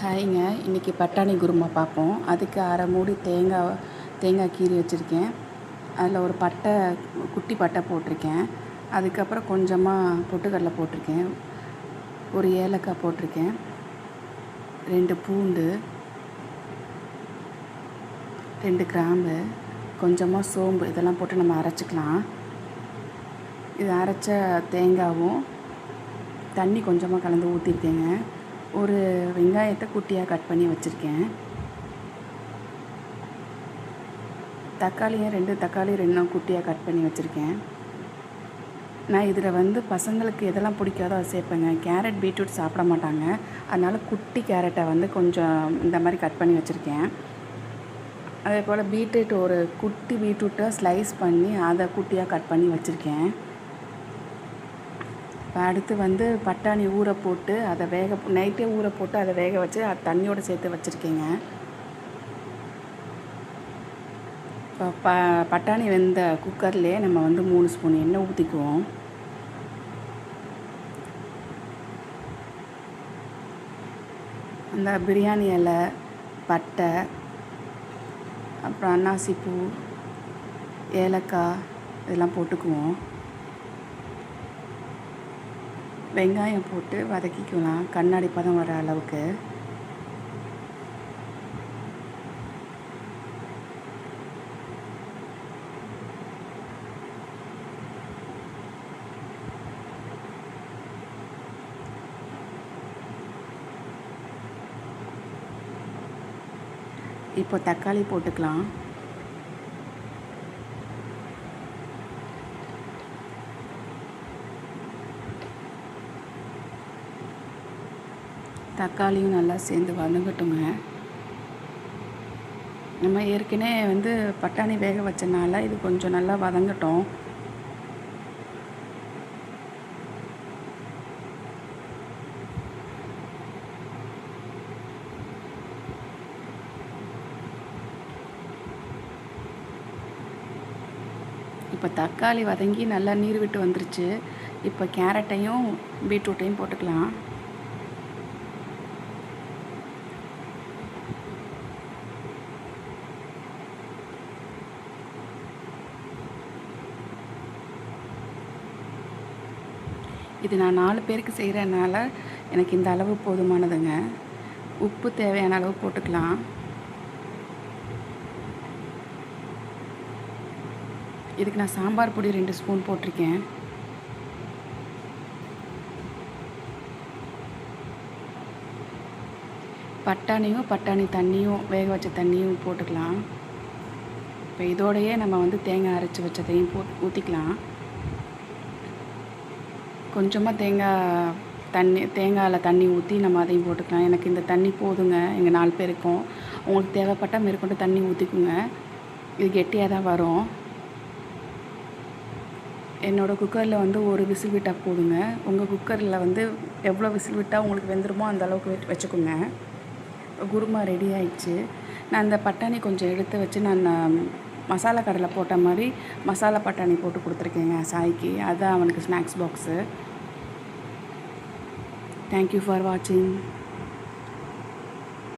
ஹாய்ங்க. இன்றைக்கி பட்டாணி குருமா பார்ப்போம். அதுக்கு அரை மூடி தேங்காய் கீறி வச்சுருக்கேன். அதில் ஒரு குட்டி பட்டை போட்டிருக்கேன். அதுக்கப்புறம் கொஞ்சமாக பொட்டுக்கடலை போட்டிருக்கேன். ஒரு ஏலக்காய் போட்டிருக்கேன். 2 பூண்டு, 2 கிராம்பு, கொஞ்சமாக சோம்பு இதெல்லாம் போட்டு நம்ம அரைச்சிக்கலாம். இது அரைச்ச தேங்காயும் தண்ணி கொஞ்சமாக கலந்து ஊற்றிருக்கேங்க. ஒரு வெங்காயத்தை குட்டியாக கட் பண்ணி வச்சுருக்கேன். தக்காளியும் 2 தக்காளி 2 குட்டியாக கட் பண்ணி வச்சுருக்கேன். நான் இதில் பசங்களுக்கு எதெல்லாம் பிடிக்காதோ அதை சேர்ப்பேங்க. கேரட் பீட்ரூட் சாப்பிட மாட்டாங்க. அதனால் குட்டி கேரட்டை கொஞ்சம் இந்த மாதிரி கட் பண்ணி வச்சுருக்கேன். அதே போல் பீட்ரூட் ஒரு குட்டி பீட்ரூட்டை ஸ்லைஸ் பண்ணி அதை குட்டியாக கட் பண்ணி வச்சுருக்கேன். இப்போ அடுத்து பட்டாணி ஊற போட்டு அதை நைட்டே ஊற போட்டு அதை வேக வச்சு அது தண்ணியோடு சேர்த்து வச்சுருக்கேங்க. இப்போ பட்டாணி வெந்த குக்கர்லேயே நம்ம 3 ஸ்பூன் எண்ணெய் ஊற்றிக்குவோம். அந்த பிரியாணி இலை, பட்டை, அப்புறம் அன்னாசிப்பூ, ஏலக்காய் இதெல்லாம் போட்டுக்குவோம். வெங்காயம் போட்டு வதக்கிக்கலாம் கண்ணாடி பதம் வர அளவுக்கு. இப்போ தக்காளி போட்டுக்கலாம். தக்காளியும் நல்லா சேர்ந்து வதங்கட்டுங்க. நம்ம ஏற்கனவே பட்டாணி வேக வச்சனால இது கொஞ்சம் நல்லா வதங்கட்டும். இப்போ தக்காளி வதங்கி நல்லா நீர் விட்டு வந்துருச்சு. இப்போ கேரட்டையும் பீட்ரூட்டையும் போட்டுக்கலாம். இது நான் 4 பேருக்கு செய்கிறனால எனக்கு இந்த அளவு போதுமானதுங்க. உப்பு தேவையான அளவு போட்டுக்கலாம். இதுக்கு நான் சாம்பார் பொடி 2 ஸ்பூன் போட்டிருக்கேன். பட்டாணி தண்ணியும் வேக வச்ச தண்ணியும் போட்டுக்கலாம். இப்போ இதோடையே நம்ம தேங்காய் அரைச்சி வச்சதையும் ஊற்றிக்கலாம். கொஞ்சமாக தேங்காயில் தண்ணி ஊற்றி நம்ம அதையும் போட்டுக்கலாம். எனக்கு இந்த தண்ணி போதுங்க, எங்கள் 4 பேருக்கும். உங்களுக்கு தேவைப்பட்டால் மேற்கொண்டு தண்ணி ஊற்றிக்குங்க. இது கெட்டியாக தான் வரும். என்னோடய குக்கரில் ஒரு விசில் விட்டால் போதுங்க. உங்கள் குக்கரில் எவ்வளோ விசில் விட்டால் உங்களுக்கு வெந்துருமோ அந்த அளவுக்கு வச்சுக்கோங்க. குருமா ரெடி ஆயிடுச்சு. நான் அந்த பட்டாணி கொஞ்சம் எடுத்து வச்சு நான் மசாலா கடையில் போட்ட மாதிரி மசாலா பட்டாணி போட்டு கொடுத்துருக்கேங்க சாய்க்கு. அதுதான் அவனுக்கு ஸ்நாக்ஸ் பாக்ஸு. தேங்க்யூ ஃபார் வாட்சிங்.